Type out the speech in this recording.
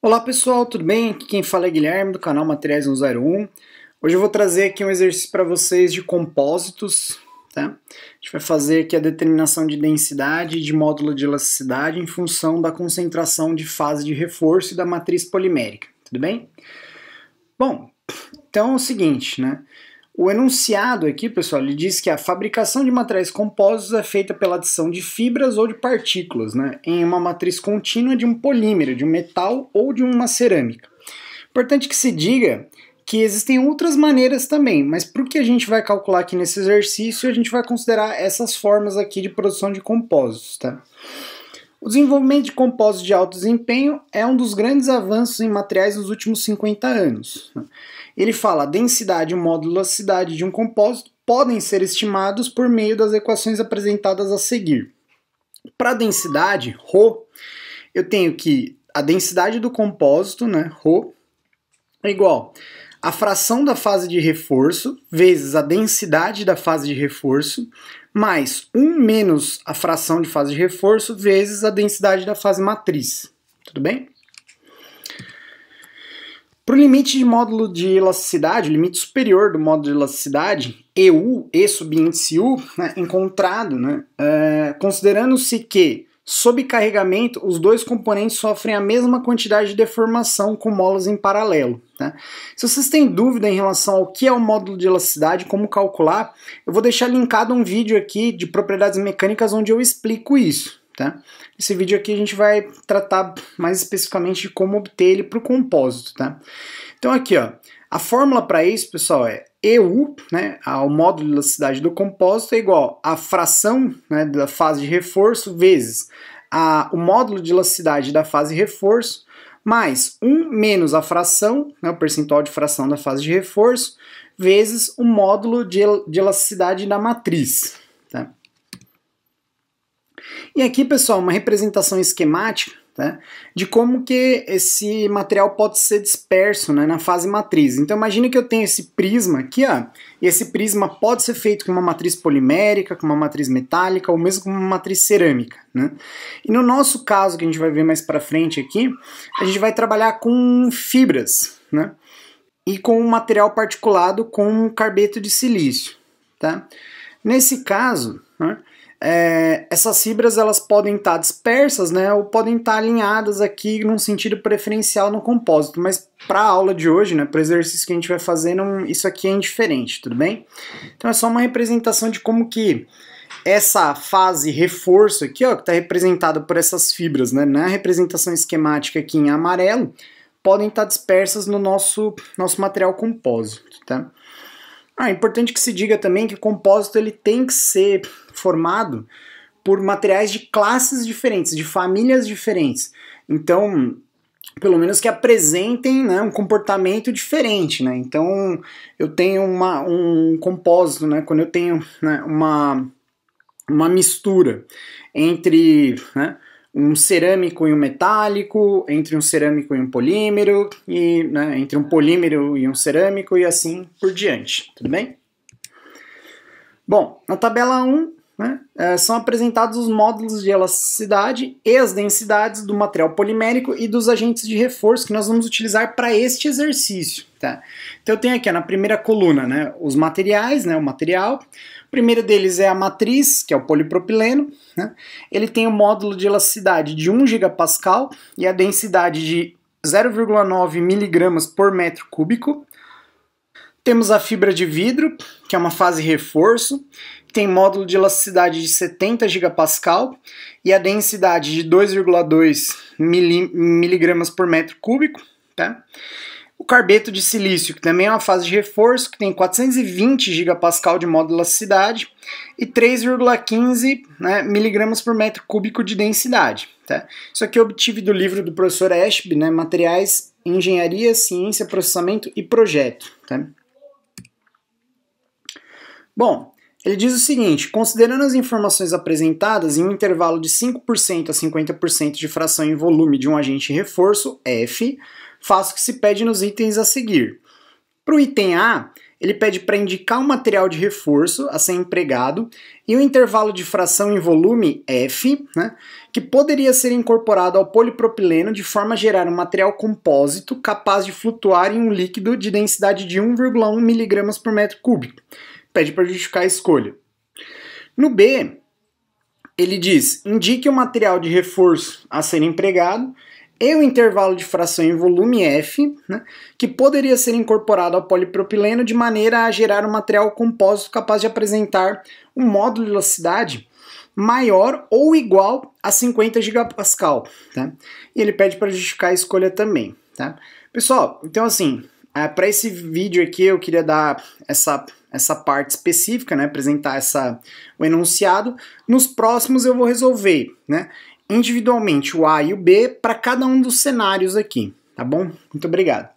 Olá pessoal, tudo bem? Aqui quem fala é Guilherme do canal Materiais 101. Hoje eu vou trazer aqui um exercício para vocês de compósitos, tá? A gente vai fazer aqui a determinação de densidade e de módulo de elasticidade em função da concentração de fase de reforço e da matriz polimérica, tudo bem? Bom, então é o seguinte, né? O enunciado aqui, pessoal, ele diz que a fabricação de materiais compósitos é feita pela adição de fibras ou de partículas, né, em uma matriz contínua de um polímero, de um metal ou de uma cerâmica. Importante que se diga que existem outras maneiras também, mas para o que a gente vai calcular aqui nesse exercício, a gente vai considerar essas formas aqui de produção de compósitos, tá? O desenvolvimento de compósitos de alto desempenho é um dos grandes avanços em materiais nos últimos 50 anos. Ele fala: a densidade e o módulo de elasticidade de um compósito podem ser estimados por meio das equações apresentadas a seguir. Para a densidade, ρ, eu tenho que a densidade do compósito, né, ρ, é igual a fração da fase de reforço vezes a densidade da fase de reforço mais 1 menos a fração de fase de reforço vezes a densidade da fase matriz. Tudo bem? Para o limite de módulo de elasticidade, o limite superior do módulo de elasticidade, EU, E subíndice U, né, encontrado, né, considerando-se que, sob carregamento, os dois componentes sofrem a mesma quantidade de deformação com molas em paralelo. Tá? Se vocês têm dúvida em relação ao que é o módulo de elasticidade, como calcular, eu vou deixar linkado um vídeo aqui de propriedades mecânicas onde eu explico isso. Tá? Esse vídeo aqui a gente vai tratar mais especificamente de como obter ele para o compósito. Tá? Então aqui, ó, a fórmula para isso, pessoal, é EU, né, o módulo de elasticidade do compósito é igual a fração, né, da fase de reforço vezes o módulo de elasticidade da fase de reforço mais 1 menos a fração, né, o percentual de fração da fase de reforço, vezes o módulo de elasticidade da matriz. Tá? E aqui, pessoal, uma representação esquemática, tá, de como que esse material pode ser disperso, né, na fase matriz. Então imagine que eu tenho esse prisma aqui, ó, e esse prisma pode ser feito com uma matriz polimérica, com uma matriz metálica ou mesmo com uma matriz cerâmica. Né? E no nosso caso, que a gente vai ver mais para frente aqui, a gente vai trabalhar com fibras, né, e com um material particulado com carbeto de silício. Tá? Nesse caso, né, essas fibras elas podem estar dispersas, né, ou podem estar alinhadas aqui num sentido preferencial no compósito, mas para a aula de hoje, né, para o exercício que a gente vai fazer, isso aqui é indiferente, tudo bem? Então é só uma representação de como que essa fase reforço aqui, ó, que está representada por essas fibras, né, na representação esquemática aqui em amarelo, podem estar dispersas no nosso material compósito, tá? É importante que se diga também que o compósito ele tem que ser formado por materiais de classes diferentes, de famílias diferentes. Então, pelo menos que apresentem, né, um comportamento diferente. Né? Então, eu tenho um compósito, né, quando eu tenho, né, uma mistura entre, né, um cerâmico e um metálico, entre um cerâmico e um polímero, e, né, entre um polímero e um cerâmico e assim por diante, tudo bem? Bom, na tabela 1, né, são apresentados os módulos de elasticidade e as densidades do material polimérico e dos agentes de reforço que nós vamos utilizar para este exercício. Tá? Então eu tenho aqui na primeira coluna, né, os materiais, né, o material. O primeiro deles é a matriz, que é o polipropileno. Né? Ele tem um módulo de elasticidade de 1 gigapascal e a densidade de 0,9 miligramas por metro cúbico. Temos a fibra de vidro, que é uma fase reforço, tem módulo de elasticidade de 70 gigapascal e a densidade de 2,2 miligramas por metro cúbico. Tá? O carbeto de silício, que também é uma fase de reforço, que tem 420 gigapascal de módulo de elasticidade e 3,15, né, miligramas por metro cúbico de densidade. Tá? Isso aqui eu obtive do livro do professor Ashby, né, Materiais, Engenharia, Ciência, Processamento e Projeto. Tá? Bom, ele diz o seguinte: considerando as informações apresentadas em um intervalo de 5% a 50% de fração em volume de um agente reforço, F, faço o que se pede nos itens a seguir. Para o item A, ele pede para indicar um material de reforço a ser empregado e um intervalo de fração em volume F, né, que poderia ser incorporado ao polipropileno de forma a gerar um material compósito capaz de flutuar em um líquido de densidade de 1,1 mg por metro cúbico. Pede para justificar a escolha. No B, ele diz, indique o material de reforço a ser empregado e o intervalo de fração em volume F, né, que poderia ser incorporado ao polipropileno de maneira a gerar um material compósito capaz de apresentar um módulo de elasticidade maior ou igual a 50 gigapascal. Tá? E ele pede para justificar a escolha também. Tá? Pessoal, então assim, para esse vídeo aqui eu queria dar essa parte específica, né, apresentar o enunciado. Nos próximos eu vou resolver, né, individualmente o A e o B para cada um dos cenários aqui, tá bom? Muito obrigado.